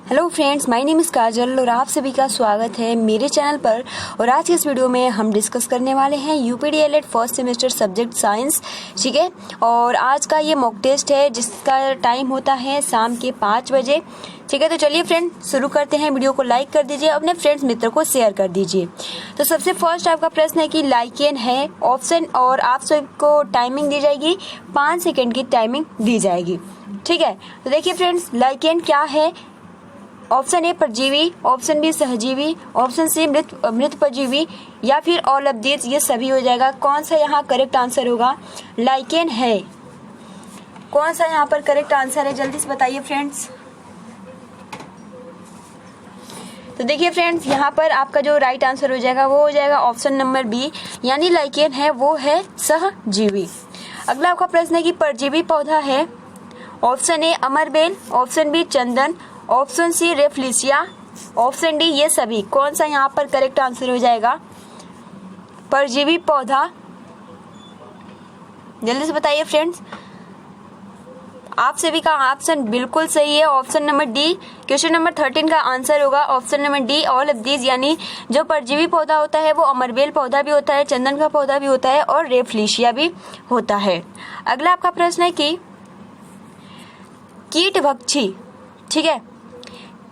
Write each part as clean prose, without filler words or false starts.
Hello friends, my name is Kajal और आप सभी का स्वागत है मेरे चैनल पर। और आज के इस वीडियो में हम डिस्कस करने वाले हैं यूपीडीएलएड फर्स्ट सेमेस्टर सब्जेक्ट साइंस। ठीक है, और आज का ये मॉक टेस्ट है जिसका टाइम होता है शाम के 5 बजे। ठीक है, तो चलिए फ्रेंड शुरू करते हैं। वीडियो को लाइक कर दीजिए, अपने फ्रेंड्स मित्र को शेयर कर दीजिए। तो सबसे फर्स्ट आपका प्रश्न है कि लाइकेन है ऑप्शन, और आप सबको टाइमिंग दी जाएगी, 5 सेकेंड की टाइमिंग दी जाएगी। ठीक है, तो देखिए फ्रेंड्स, लाइकेन क्या है। ऑप्शन ए परजीवी, ऑप्शन बी सहजीवी, ऑप्शन सी मृत परजीवी, या फिर ऑल ऑफ दिस, ये सभी हो जाएगा। कौन सा यहाँ करेक्ट आंसर होगा? लाइकेन है। कौन सा यहाँ पर करेक्ट आंसर है, जल्दी से बताइए फ्रेंड्स। तो देखिए फ्रेंड्स, यहाँ पर आपका जो राइट आंसर हो जाएगा वो हो जाएगा ऑप्शन नंबर बी, यानी लाइकेन है वो है सहजीवी। अगला आपका प्रश्न है कि परजीवी पौधा है। ऑप्शन ए अमरबेल, ऑप्शन बी चंदन, option C rafflesia, option D ये सभी। कौन सा यहाँ पर करेक्ट आंसर हो जाएगा? परजीवी पौधा, जल्दी से बताइए फ्रेंड्स। आप सभी का ऑप्शन बिल्कुल सही है, option number D. Question number 13 का आंसर होगा option number D, all of these, यानी जो परजीवी पौधा होता है वो अमरबेल पौधा भी होता है, चंदन का पौधा भी होता है और रेफ्लिसिया भी होता है। अगला आपका प्रश्न है कि कीटभक्षी, ठीक है,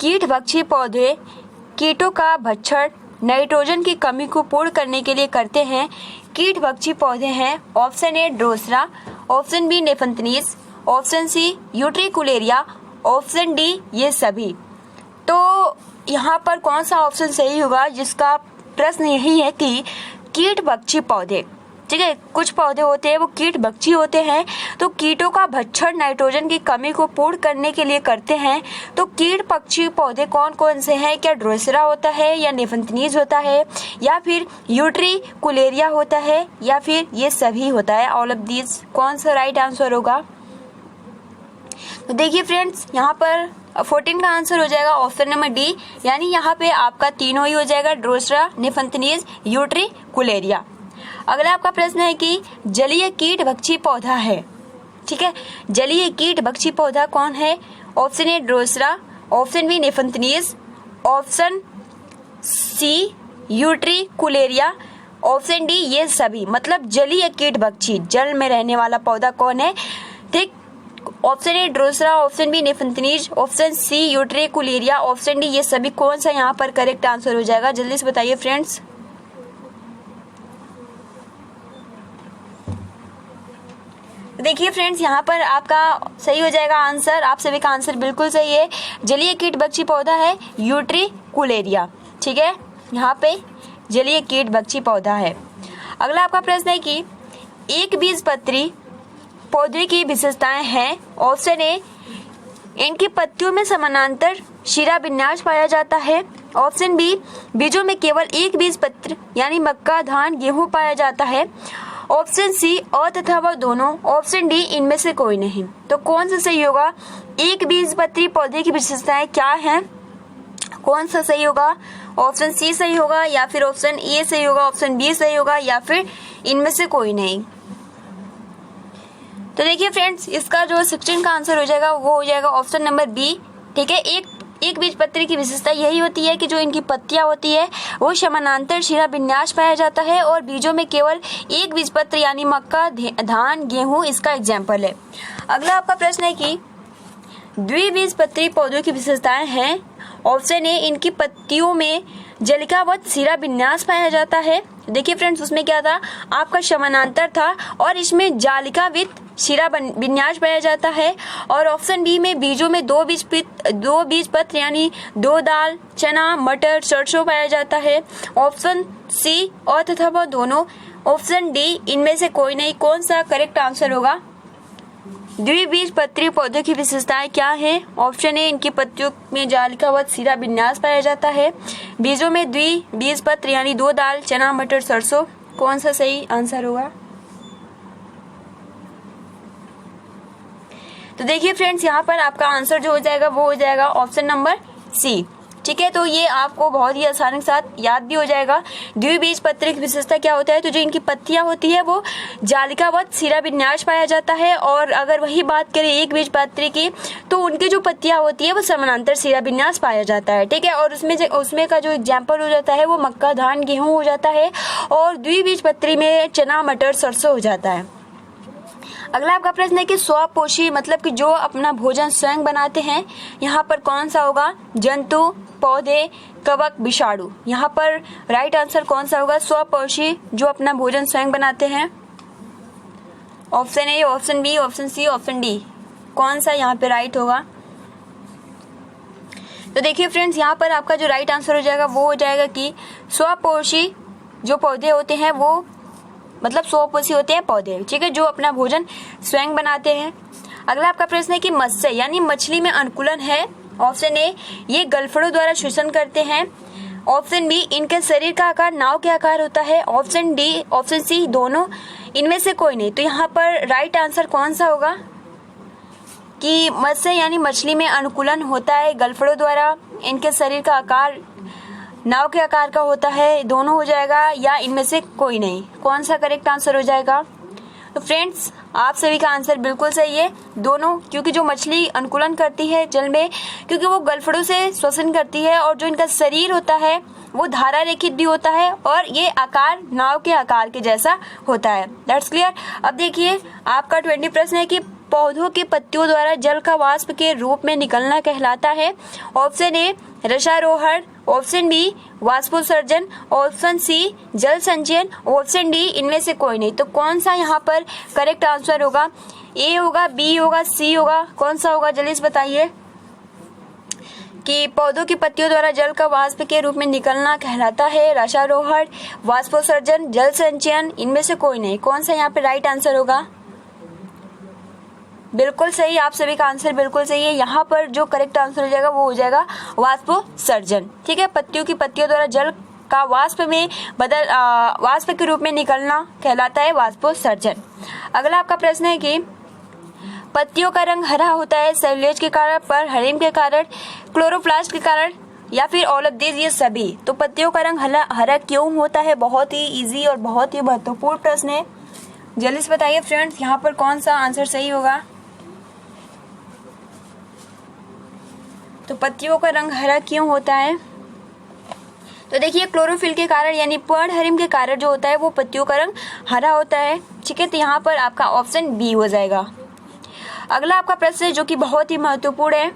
कीटभक्षी पौधे कीटों का भक्षण नाइट्रोजन की कमी को पूर्ण करने के लिए करते हैं। कीटभक्षी पौधे हैं option A drosera, option B nepenthes, option C utricularia, option D ये सभी। तो यहाँ पर कौन सा ऑप्शन सही होगा? जिसका प्रश्न यही है कि कीटभक्षी पौधे, ठीक है, कुछ पौधे होते हैं वो कीटभक्षी होते हैं, तो कीटों का भक्षण नाइट्रोजन की कमी को पूर्ण करने के लिए करते हैं। तो कीटभक्षी पौधे कौन कौन से हैं? क्या ड्रोसरा होता है, या नेफंथनीज होता है, या फिर यूट्रिकुलेरिया होता है, या फिर ये सभी होता है, ऑल ऑफ दीज। कौन सा राइट आंसर होगा? तो देखिए फ्रेंड्स, यहाँ पर 14 का आंसर हो जाएगा ऑप्शन नंबर डी, यानी यहाँ पे आपका तीनों ही हो जाएगा, ड्रोसरा, नेफंथनीज, यूट्रिकुलेरिया। अगला आपका प्रश्न है कि जलीय कीटभक्षी पौधा है। ठीक है, जलीय कीटभक्षी पौधा कौन है? Option A drosera, option B nepenthes, option C utricularia, option D ये सभी। मतलब जलीय कीटभक्षी, जल में रहने वाला पौधा कौन है? ठीक, option A drosera, option B nepenthes, option C utricularia, option D ये सभी। कौन सा यहाँ पर करेक्ट आंसर हो जाएगा? जल्दी से बताइए फ्रेंड्स। देखिए फ्रेंड्स, यहाँ पर आपका सही हो जाएगा आंसर। आप सभी का आंसर बिल्कुल सही है। जलीय कीटभक्षी पौधा है यूट्रिकुलेरिया। ठीक है, यहाँ पे जलीय कीटभक्षी पौधा है। अगला आपका प्रश्न है कि एक बीजपत्री पौधे की विशेषताएं हैं। ऑप्शन ए इनकी पत्तियों में समानांतर शिरा विन्यास पाया जाता है, ऑप्शन बी बीजों में केवल एक बीजपत्र यानी मक्का, धान, गेहूं पाया जाता है, ऑप्शन सी अ तथा व दोनों, ऑप्शन डी इनमें से कोई नहीं। तो कौन सा सही होगा? एक बीजपत्री पौधे की विशेषताएं क्या हैं? कौन सा सही होगा? ऑप्शन सी सही होगा, या फिर ऑप्शन ए सही होगा, ऑप्शन बी सही होगा, या फिर इनमें से कोई नहीं। तो देखिए फ्रेंड्स, इसका जो 16 का आंसर हो जाएगा वो हो जाएगा ऑप्शन नंबर बी। ठीक है, एक बीजपत्री की विशेषता यही होती है कि जो इनकी पत्तियां होती है वो समानांतर शिरा विन्यास पाया जाता है, और बीजों में केवल एक बीजपत्र यानी मक्का, धान, गेहूं इसका एग्जाम्पल है। अगला आपका प्रश्न है कि द्विबीजपत्री पौधों की विशेषताएं हैं। ऑप्शन ए इनकी पत्तियों में जलिकावत शिरा विन्यास पाया जाता है। देखिए फ्रेंड्स, उसमें क्या था? आपका समानांतर था, और इसमें जालिकावित शिरा विन्यास पाया जाता है। और ऑप्शन बी में बीजों में दो बीजपत्र यानी 2 दाल, चना, मटर, सरसों पाया जाता है। ऑप्शन सी अ तथा व दोनों, ऑप्शन डी इनमें से कोई नहीं। कौन सा करेक्ट आंसर होगा? द्विबीजपत्री पौधे की विशेषताएं क्या है? ऑप्शन ए इनकी पत्तियों में जालिकावत शिरा विन्यास पाया जाता है, बीजों में द्विबीजपत्र यानी 2 दाल, चना, मटर, सरसों। कौन सा सही आंसर होगा? तो देखिए फ्रेंड्स, यहाँ पर आपका आंसर जो हो जाएगा वो हो जाएगा ऑप्शन नंबर सी। ठीक है, तो ये आपको बहुत ही आसानी के साथ याद भी हो जाएगा। द्विबीजपत्री की विशेषता क्या होता है, तो जो इनकी पत्तियां होती है वो जालिकावत सिरा विन्यास पाया जाता है, और अगर वही बात करें एक बीजपत्री की तो उनकी जो पत्तियां होती है वो समानांतर सिरा विन्यास पाया जाता है। ठीक है, और उसमें का जो एग्जाम्पल हो जाता है वो मक्का, धान, गेहूं हो जाता है, और द्विबीजपत्री में चना, मटर, सरसों हो जाता है। अगला आपका प्रश्न है कि स्वपोषी मतलब कि जो अपना भोजन स्वयं बनाते हैं, यहाँ पर कौन सा होगा, जंतु, पौधे, कवक, विषाणु। यहाँ पर राइट आंसर कौन सा होगा, स्वपोषी जो अपना भोजन स्वयं बनाते हैं। Option A, option B, option C, option D, कौन सा यहाँ पे राइट होगा। तो देखिए फ्रेंड्स, यहाँ पर आपका जो राइट आंसर हो जाएगा वो हो जाएगा कि स्वपोषी जो पौधे होते हैं वो मतलब स्वपोषी होते हैं पौधे, ठीक है, जो अपना भोजन स्वयं बनाते हैं। अगला आपका प्रश्न है कि मत्स्य यानी मछली में अनुकूलन है। ऑप्शन ए, ये गलफड़ों द्वारा शोषण करते हैं। ऑप्शन बी, इनके शरीर का आकार नाव के आकार होता है। ऑप्शन डी, ऑप्शन सी, दोनों, इनमें से कोई नहीं। तो यहाँ पर राइट आंसर कौन सा होगा कि मत्स्य यानी मछली में अनुकूलन होता है गलफड़ों द्वारा, इनके शरीर का आकार नाव के आकार का होता है, दोनों हो जाएगा, या इनमें से कोई नहीं। कौन सा करेक्ट आंसर हो जाएगा। तो फ्रेंड्स, आप सभी का आंसर बिल्कुल सही है, दोनों, क्योंकि जो मछली अनुकूलन करती है जल में, क्योंकि वो गलफड़ों से श्वसन करती है, और जो इनका शरीर होता है वो धारा रेखित भी होता है, और ये आकार नाव के आकार के जैसा होता है। That's clear. अब देखिए आपका 20 प्रश्न है कि पौधों के पत्तियों द्वारा जल का वाष्प के रूप में निकलना कहलाता है। ऑप्शन ए, रसारोहण। ऑप्शन बी, वाष्पोत्सर्जन। ऑप्शन सी, जल संचयन। ऑप्शन डी, इनमें से कोई नहीं। तो कौन सा यहाँ पर करेक्ट आंसर होगा, ए होगा, बी होगा, सी होगा, कौन सा होगा, जल्दी से बताइए कि पौधों की पत्तियों द्वारा जल का वाष्प के रूप में निकलना कहलाता है रसारोहण, वाष्पोत्सर्जन, जल संचयन, इनमें से कोई नहीं। कौन सा यहाँ पे राइट आंसर होगा। बिल्कुल सही, आप सभी का आंसर बिल्कुल सही है। यहाँ पर जो करेक्ट आंसर हो जाएगा वो हो जाएगा वाष्पोत्सर्जन। ठीक है, पत्तियों द्वारा जल का वाष्प के रूप में निकलना कहलाता है वाष्पोत्सर्जन। अगला आपका प्रश्न है कि पत्तियों का रंग हरा होता है सेल्यूलोज के कारण, पर हरिम के कारण, क्लोरोप्लास्ट के कारण, या फिर ऑल ऑफ दिस, ये सभी। तो पत्तियों का रंग हरा क्यों होता है, बहुत ही इजी और बहुत ही महत्वपूर्ण प्रश्न है, जल्दी से बताइए फ्रेंड्स, यहाँ पर कौन सा आंसर सही होगा। तो पत्तियों का रंग हरा क्यों होता है, तो देखिए क्लोरोफिल के कारण यानी पर्णहरिम के कारण जो होता है वो पत्तियों का रंग हरा होता है। ठीक है, तो यहाँ पर आपका ऑप्शन बी हो जाएगा। अगला आपका प्रश्न है जो कि बहुत ही महत्वपूर्ण है,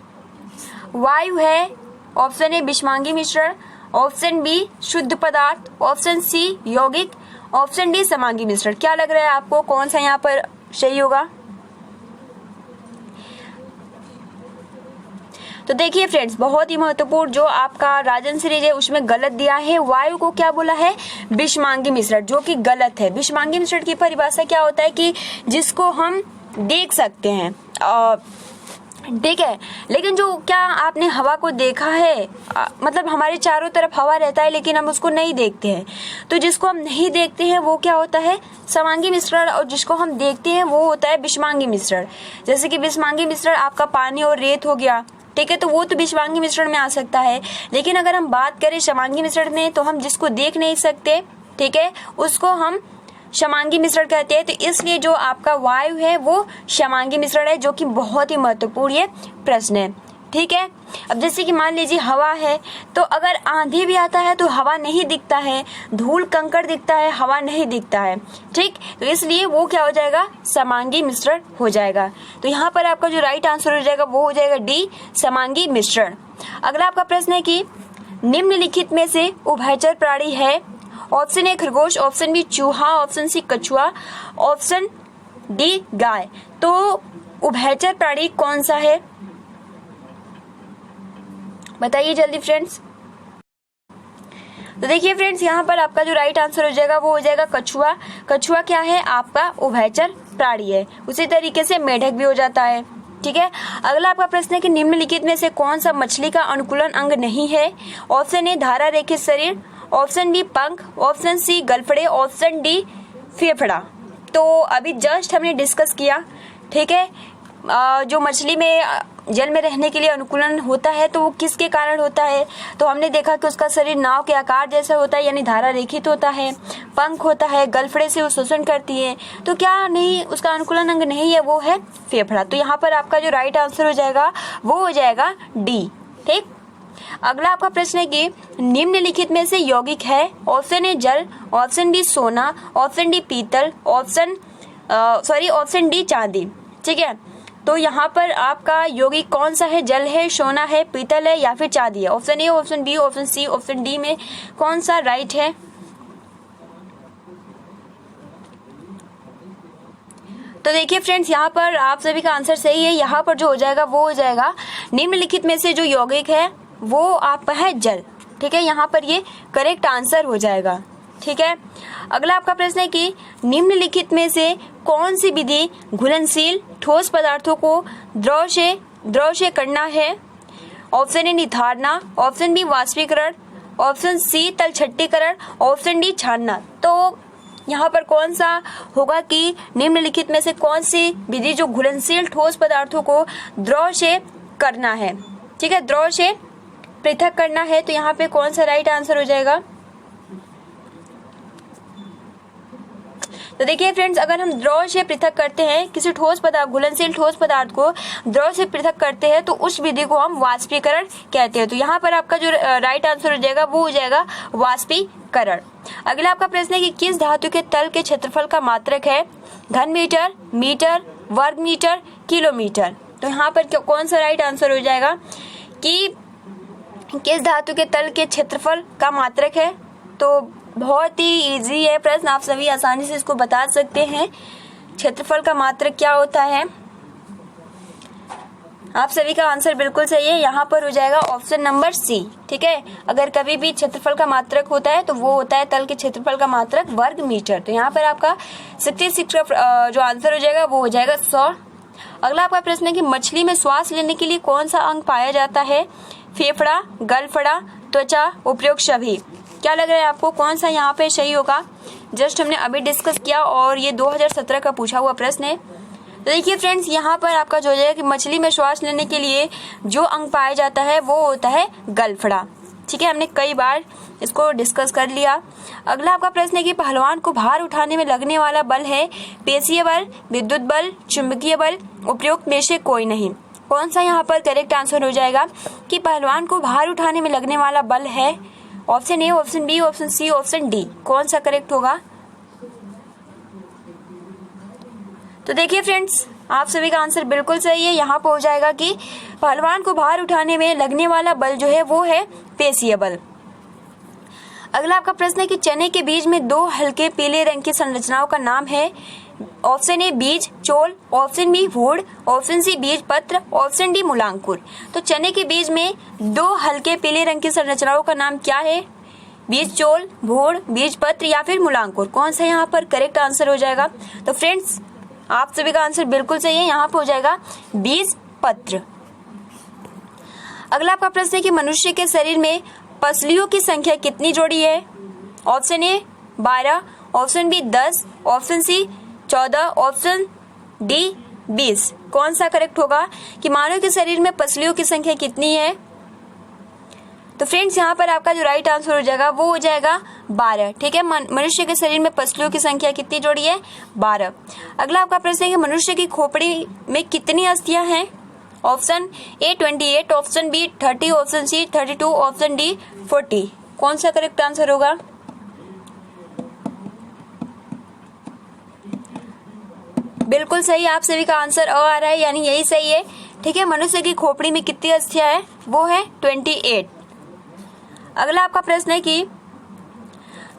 वायु है। ऑप्शन ए, विषमांगी मिश्रण। ऑप्शन बी, शुद्ध पदार्थ। ऑप्शन सी, यौगिक। ऑप्शन डी, समांगी मिश्रण। क्या लग रहा है आपको, कौन सा यहाँ पर सही होगा। तो देखिए फ्रेंड्स, बहुत ही महत्वपूर्ण जो आपका राजन सीरीज है उसमें गलत दिया है, वायु को क्या बोला है, विषमांगी मिश्रण, जो कि गलत है। विषमांगी मिश्रण की परिभाषा क्या होता है कि जिसको हम देख सकते हैं, ठीक है, लेकिन जो क्या आपने हवा को देखा है, मतलब हमारे चारों तरफ हवा रहता है लेकिन हम उसको नहीं देखते हैं, तो जिसको हम नहीं देखते हैं वो क्या होता है, समांगी मिश्रण, और जिसको हम देखते हैं वो होता है विषमांगी मिश्रण। जैसे कि विषमांगी मिश्रण आपका पानी और रेत हो गया, ठीक है, तो वो तो विषमांगी मिश्रण में आ सकता है। लेकिन अगर हम बात करें समांगी मिश्रण में, तो हम जिसको देख नहीं सकते, ठीक है, उसको हम समांगी मिश्रण कहते हैं। तो इसलिए जो आपका वायु है वो समांगी मिश्रण है, जो कि बहुत ही महत्वपूर्ण ये प्रश्न है। ठीक है, अब जैसे कि मान लीजिए हवा है, तो अगर आंधी भी आता है तो हवा नहीं दिखता है, धूल कंकड़ दिखता है, हवा नहीं दिखता है। ठीक, तो इसलिए वो क्या हो जाएगा, समांगी मिश्रण हो जाएगा। तो यहाँ पर आपका जो राइट आंसर हो जाएगा वो हो जाएगा डी, समांगी मिश्रण। अगला आपका प्रश्न है कि निम्नलिखित में से उभयचर प्राणी है। ऑप्शन ए, खरगोश। ऑप्शन बी, चूहा। ऑप्शन सी, कछुआ। ऑप्शन डी, गाय। तो उभयचर प्राणी कौन सा है, बताइए जल्दी फ्रेंड्स। तो देखिए फ्रेंड्स, यहाँ पर आपका जो राइट आंसर हो जाएगा वो हो जाएगा कछुआ। कछुआ क्या है, आपका उभयचर प्राणी है। उसी तरीके से मेढक भी हो जाता है। ठीक है, अगला आपका प्रश्न है कि निम्नलिखित में से कौन सा मछली का अनुकूलन अंग नहीं है। ऑप्शन ए, धारा रेखित शरीर। ऑप्शन बी, पंख। ऑप्शन सी, गलफड़े। ऑप्शन डी, फेफड़ा। तो अभी जस्ट हमने डिस्कस किया, ठीक है, जो मछली में जल में रहने के लिए अनुकूलन होता है तो वो किसके कारण होता है? तो हमने देखा कि उसका शरीर नाव के आकार जैसा होता है, यानी धारा रेखित होता है, पंख होता है, गलफड़े से वो शोषण करती है। तो क्या नहीं, उसका अनुकूलन अंग नहीं है, वो है फेफड़ा। तो यहाँ पर आपका जो राइट आंसर हो जाएगा वो हो जाएगा डी। ठीक, अगला आपका प्रश्न है कि निम्नलिखित में से यौगिक है। ऑप्शन ए जल, ऑप्शन बी सोना, ऑप्शन डी पीतल, ऑप्शन डी चांदी। ठीक है, तो यहाँ पर आपका यौगिक कौन सा है? जल है, सोना है, पीतल है या फिर चांदी है? Option A, option B, option C, option D में कौन सा राइट है? तो देखिए फ्रेंड्स, यहाँ पर आप सभी का आंसर सही है। यहाँ पर जो हो जाएगा वो हो जाएगा निम्नलिखित में से जो यौगिक है वो आपका है जल। ठीक है, यहाँ पर ये करेक्ट आंसर हो जाएगा। ठीक है, अगला आपका प्रश्न है कि निम्नलिखित में से कौन सी विधि घुलनशील ठोस पदार्थों को द्रव से करना है? ऑप्शन ए निथारना, ऑप्शन बी वाष्पीकरण, ऑप्शन सी तलछट्टीकरण, ऑप्शन डी छानना। तो यहाँ पर कौन सा होगा कि निम्नलिखित में से कौन सी विधि जो घुलनशील ठोस पदार्थों को द्रव से करना है? ठीक है, द्रव से पृथक करना है। तो यहाँ पे कौन सा राइट आंसर हो जाएगा? तो देखिए फ्रेंड्स, अगर हम द्रव से पृथक करते हैं किसी ठोस पदार्थ, घुलनशील ठोस पदार्थ को द्रव से पृथक करते हैं तो उस विधि को हम वाष्पीकरण कहते हैं। तो यहाँ पर आपका जो राइट आंसर हो जाएगा वो हो जाएगा वाष्पीकरण। अगला आपका प्रश्न है कि किस धातु के तल के क्षेत्रफल का मात्रक है? घन मीटर, मीटर, वर्ग मीटर, किलोमीटर। तो यहाँ पर कौन सा राइट आंसर हो जाएगा कि किस धातु के तल के क्षेत्रफल का मात्रक है? तो बहुत ही इजी है प्रश्न, आप सभी आसानी से इसको बता सकते हैं। क्षेत्रफल का मात्रक क्या होता है? आप सभी का आंसर बिल्कुल सही है। यहाँ पर हो जाएगा ऑप्शन नंबर सी। ठीक है, अगर कभी भी क्षेत्रफल का मात्रक होता है तो वो होता है तल के क्षेत्रफल का मात्रक वर्ग मीटर। तो यहाँ पर आपका 66 का जो आंसर हो जाएगा वो हो जाएगा 100। अगला आपका प्रश्न है कि मछली में श्वास लेने के लिए कौन सा अंग पाया जाता है? फेफड़ा, गलफड़ा, त्वचा, उपयोग सभी। क्या लग रहा है आपको कौन सा यहाँ पे सही होगा? जस्ट हमने अभी डिस्कस किया और ये 2017 का पूछा हुआ प्रश्न है। तो देखिए फ्रेंड्स, यहाँ पर आपका जो है कि मछली में श्वास लेने के लिए जो अंग पाया जाता है वो होता है गलफड़ा। ठीक है, हमने कई बार इसको डिस्कस कर लिया। अगला आपका प्रश्न है कि पहलवान को भार उठाने में लगने वाला बल है पेशीय बल, विद्युत बल, चुंबकीय बल, उपयुक्त में से कोई नहीं। कौन सा यहाँ पर करेक्ट आंसर हो जाएगा कि पहलवान को भार उठाने में लगने वाला बल है? Option A, option B, option C, option D. कौन सा करेक्ट होगा? तो देखिए फ्रेंड्स, आप सभी का आंसर बिल्कुल सही है। यहाँ पर हो जाएगा कि पहलवान को भार उठाने में लगने वाला बल जो है वो है पेशीय बल। अगला आपका प्रश्न है कि चने के बीज में दो हल्के पीले रंग की संरचनाओं का नाम है। ऑप्शन ए बीज चोल, ऑप्शन बी भूड़, ऑप्शन सी बीज पत्र, ऑप्शन डी मूलांकुर। तो चने के बीज में दो हल्के पीले रंग की संरचनाओं का नाम क्या है? बीज चोल, भूड़, बीज पत्र या फिर मूलांकुर। कौन सा यहाँ पर करेक्ट आंसर हो जाएगा? तो फ्रेंड्स, आप सभी का आंसर बिल्कुल सही है। यहाँ पर हो जाएगा बीज पत्र। अगला आपका प्रश्न है कि मनुष्य के शरीर में पसलियों की संख्या कितनी जोड़ी है? Option A 12, option B 10, option C 14, option D 20। कौन सा करेक्ट होगा कि मानव के शरीर में पसलियों की संख्या कितनी है? तो फ्रेंड्स, यहाँ पर आपका जो राइट आंसर हो जाएगा वो हो जाएगा 12। ठीक है, मनुष्य के शरीर में पसलियों की संख्या कितनी जोड़ी है? 12। अगला आपका प्रश्न है कि मनुष्य की खोपड़ी में कितनी अस्थियां हैं? Option A 28, option B 30, option C 32, option D 40। कौन सा करेक्ट आंसर होगा? बिल्कुल सही, आप सभी का आंसर अ आ रहा है, यानी यही सही है। ठीक है, मनुष्य की खोपड़ी में कितनी अस्थियां है? वो है 28। अगला आपका प्रश्न है कि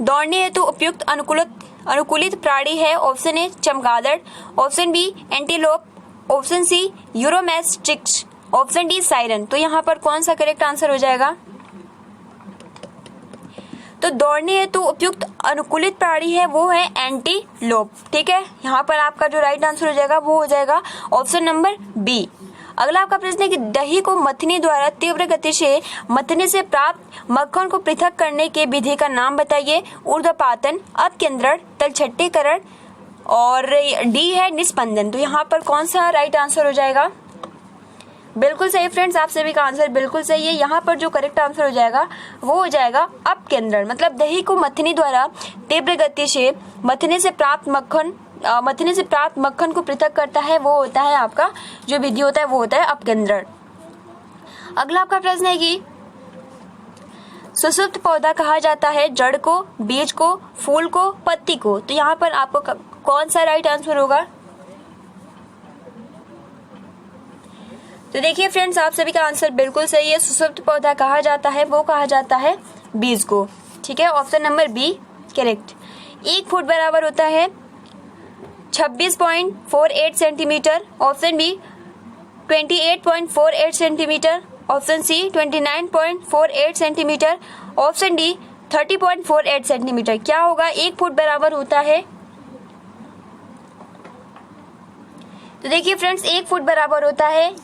दौड़ने हेतु उपयुक्त अनुकूलित प्राणी है। ऑप्शन ए चमगादड़, option B antelope, option C uromastyx, option D siren. तो यहाँ पर कौन सा करेक्ट आंसर हो जाएगा? तो दौड़ने हेतु उपयुक्त अनुकूलित प्राणी है वो है एंटीलोप। ठीक है, यहाँ पर आपका जो राइट आंसर हो जाएगा वो हो जाएगा ऑप्शन नंबर बी। अगला आपका प्रश्न है कि दही को मथनी द्वारा तीव्र गति से मथने से प्राप्त मक्खन को पृथक करने के विधि का नाम बताइए। ऊर्ध्वपातन, अपकेंद्रण, तलछट्टीकरण और डी है निस्पंदन। तो यहाँ पर कौन सा राइट आंसर हो जाएगा? बिल्कुल सही फ्रेंड्स, आप सभी का आंसर बिल्कुल सही है। यहाँ पर जो करेक्ट आंसर हो जाएगा वो हो जाएगा अपकेंद्रण। मतलब दही को मथनी द्वारा तीव्र गति से मथने से प्राप्त मक्खन को पृथक करता है, वो होता है आपका जो विधि होता है वो होता है अपकेंद्रण। अगला आपका प्रश्न है कि सुसुप्त पौधा कहा जाता है जड़ को, बीज को, फूल को, पत्ती को। तो यहाँ पर आपको कौन सा राइट आंसर होगा? तो देखिए फ्रेंड्स, आप सभी का आंसर बिल्कुल सही है। सुसुप्त पौधा कहा जाता है वो कहा जाता है बीज को। ठीक है, option number B correct. 1 foot बराबर होता है 26.48 centimetre, option B 28.48 centimetre, option C 29.48 centimetre, option D 30.48 centimetre. क्या होगा? 1 फुट बराबर होता है, तो देखिए फ्रेंड्स 1 फुट बराबर होता है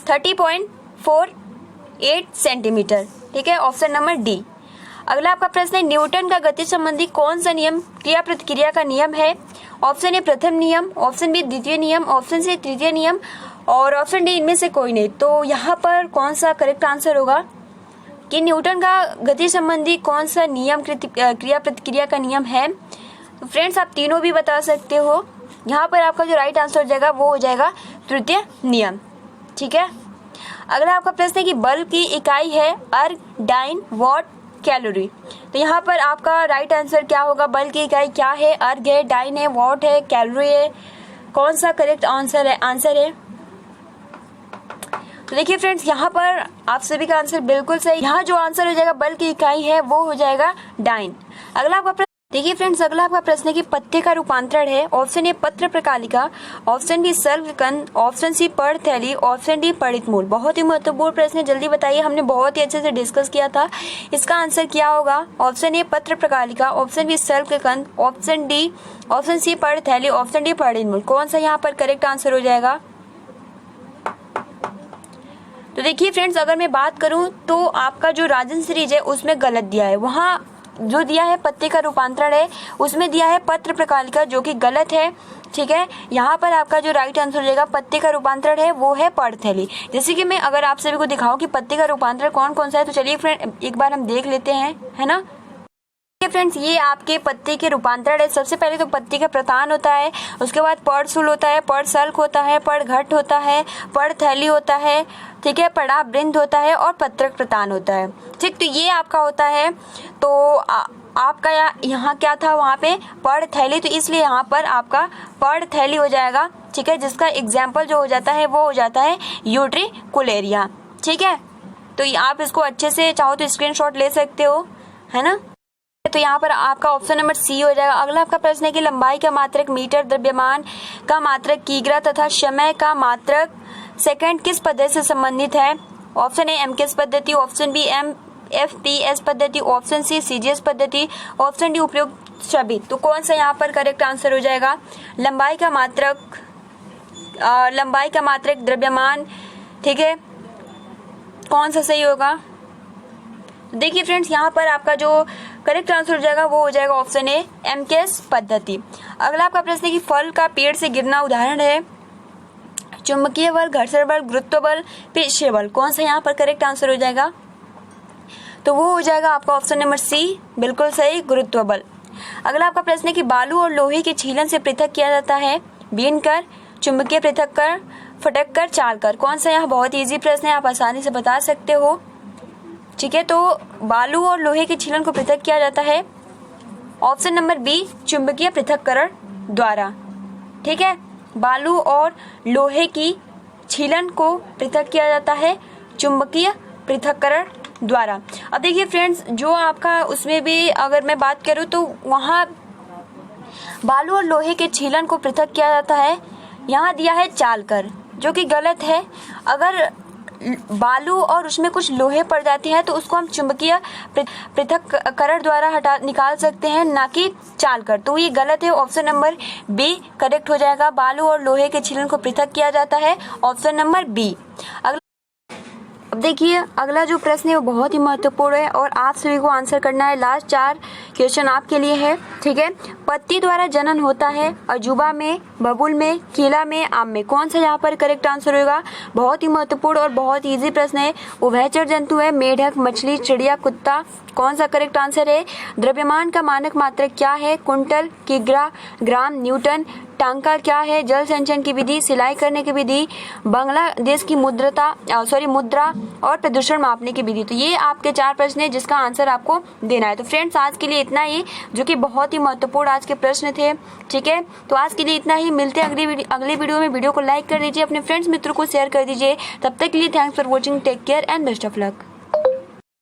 30.48 सेंटीमीटर। ठीक है, ऑप्शन नंबर डी। अगला आपका प्रश्न है न्यूटन का गति संबंधी कौन सा नियम क्रिया प्रतिक्रिया का नियम है? ऑप्शन ए प्रथम नियम, ऑप्शन बी द्वितीय नियम, ऑप्शन सी तृतीय नियम और ऑप्शन डी इनमें से कोई नहीं। तो यहाँ पर कौन सा करेक्ट आंसर होगा कि न्यूटन का गति संबंधी कौन सा नियम क्रिया प्रतिक्रिया का नियम है? तो फ्रेंड्स आप तीनों भी बता सकते हो। यहाँ पर आपका जो राइट आंसर हो जाएगा वो हो जाएगा तृतीय नियम। ठीक है, अगला आपका प्रश्न है कि बल की इकाई है अर्ग, डाइन, वॉट, कैलोरी। तो यहाँ पर आपका राइट आंसर क्या होगा? बल की इकाई क्या है? अर्ग है, डाइन है, वॉट है, कैलोरी है। कौन सा करेक्ट आंसर है? तो देखिए फ्रेंड्स, यहाँ पर आप सभी का आंसर बिल्कुल सही। यहाँ जो आंसर हो जाएगा बल की इकाई है वो हो जाएगा डाइन। अगला आपका देखिए फ्रेंड्स, अगला आपका प्रश्न है कि पत्ते का रूपांतरण है। ऑप्शन ए पत्र प्रकालिका, ऑप्शन बी सल्ककंद, ऑप्शन सी पर्णथैली, ऑप्शन डी परित मूल। बहुत ही महत्वपूर्ण प्रश्न है, जल्दी बताइए। हमने बहुत ही अच्छे से डिस्कस किया था। इसका आंसर क्या होगा? ऑप्शन ए पत्र प्रकालिका, ऑप्शन बी सल्ककंद, ऑप्शन सी पर्णथैली, ऑप्शन डी परित मूल। कौन सा यहाँ पर करेक्ट आंसर हो जाएगा? तो देखिए फ्रेंड्स, अगर मैं बात करूं तो आपका जो राजन सीरीज है उसमें गलत दिया है। वहाँ जो दिया है पत्ते का रूपांतरण है उसमें दिया है पत्र प्रकालिका, जो कि गलत है। ठीक है, यहाँ पर आपका जो राइट आंसर हो जाएगा पत्ते का रूपांतरण है वो है पर्णथैली। जैसे कि मैं अगर आप सभी को दिखाऊं कि पत्ते का रूपांतरण कौन कौन सा है, तो चलिए फ्रेंड एक बार हम देख लेते हैं, है ना। फ्रेंड्स, ये आपके पत्ते के रूपांतरण है। सबसे पहले तो पत्ते का प्रतान होता है, उसके बाद पर्णशूल होता है, पर्णशल्क होता है, पर्णघट्ट होता है, पर्णथैली होता है, ठीक है, पर्णावृंद होता है और पत्रक प्रतान होता है। ठीक, तो ये आपका होता है। तो आपका यहाँ क्या था? वहाँ पे पर्णथैली, तो इसलिए यहाँ पर आपका पर्णथैली हो जाएगा। ठीक है, जिसका एग्जाम्पल जो हो जाता है वो हो जाता है यूट्रिकुलेरिया। ठीक है, तो आप इसको अच्छे से चाहो तो स्क्रीनशॉट ले सकते हो, है ना। तो यहाँ पर आपका ऑप्शन नंबर सी हो जाएगा। अगला आपका प्रश्न है कि लंबाई का मात्रक मीटर, द्रव्यमान का मात्रक किग्रा तथा समय का मात्रक सेकंड किस पद्धति से संबंधित है? ऑप्शन ए एमकेएस पद्धति, ऑप्शन बी एफपीएस पद्धति, ऑप्शन सी सीजीएस पद्धति, ऑप्शन डी उपयुक्त सभी। तो कौन सा यहाँ पर करेक्ट आंसर हो जाएगा? लंबाई का मात्रक, द्रव्यमान, ठीक है, कौन सा सही होगा? देखिए फ्रेंड्स, यहाँ पर आपका जो करेक्ट आंसर हो जाएगा वो हो जाएगा ऑप्शन ए एमकेएस पद्धति। अगला आपका प्रश्न है कि फल का पेड़ से गिरना उदाहरण है चुंबकीय बल, घर्षण बल, गुरुत्व बल, पृष्ठीय बल। कौन सा यहाँ पर करेक्ट आंसर हो जाएगा? तो वो हो जाएगा आपका ऑप्शन नंबर सी, बिल्कुल सही, गुरुत्व बल। अगला आपका प्रश्न है कि बालू और लोहे के छीलन से पृथक किया जाता है बीन कर, चुंबकीय पृथक कर, फटक कर, चाल कर। कौन सा? यहाँ बहुत ईजी प्रश्न है, आप आसानी से बता सकते हो। ठीक है, तो बालू और लोहे के छीलन को पृथक किया जाता है ऑप्शन नंबर बी, चुंबकीय पृथक्करण द्वारा। ठीक है, बालू और लोहे की छीलन को पृथक किया जाता है चुंबकीय पृथक्करण द्वारा। अब देखिए फ्रेंड्स, जो आपका उसमें भी अगर मैं बात करूं तो वहाँ बालू और लोहे के छीलन को पृथक किया जाता है, यहाँ दिया है चाल कर, जो कि गलत है। अगर बालू और उसमें कुछ लोहे पड़ जाती है तो उसको हम चुंबकीय पृथक्करण द्वारा निकाल सकते हैं, ना कि चाल कर। तो ये गलत है, ऑप्शन नंबर बी करेक्ट हो जाएगा। बालू और लोहे के छीलन को पृथक किया जाता है, ऑप्शन नंबर बी। अब देखिए अगला जो प्रश्न है वो बहुत ही महत्वपूर्ण है और आप सभी को आंसर करना है। लास्ट 4 क्वेश्चन आपके लिए है, ठीक है। पत्ती द्वारा जनन होता है अजूबा में, बबुल में, केला में, आम में। कौन सा यहाँ पर करेक्ट आंसर होगा? बहुत ही महत्वपूर्ण और बहुत इजी प्रश्न है। उभयचर जंतु है मेढक, मछली, चिड़िया, कुत्ता। कौन सा करेक्ट आंसर है? द्रव्यमान का मानक मात्रक क्या है? कुंटल, किग्रा, ग्राम, न्यूटन। टांका क्या है? जल संचयन की विधि, सिलाई करने की विधि, बांग्लादेश की मुद्रा और प्रदूषण मापने की विधि। तो ये आपके 4 प्रश्न है जिसका आंसर आपको देना है। तो फ्रेंड्स आज के लिए इतना ही, जो कि बहुत ही महत्वपूर्ण आज के प्रश्न थे, ठीक है। तो आज के लिए इतना ही, मिलते हैं अगली वीडियो में। वीडियो को लाइक कर दीजिए, अपने फ्रेंड्स मित्रों को शेयर कर दीजिए। तब तक के लिए thanks for watching, take care and best of luck.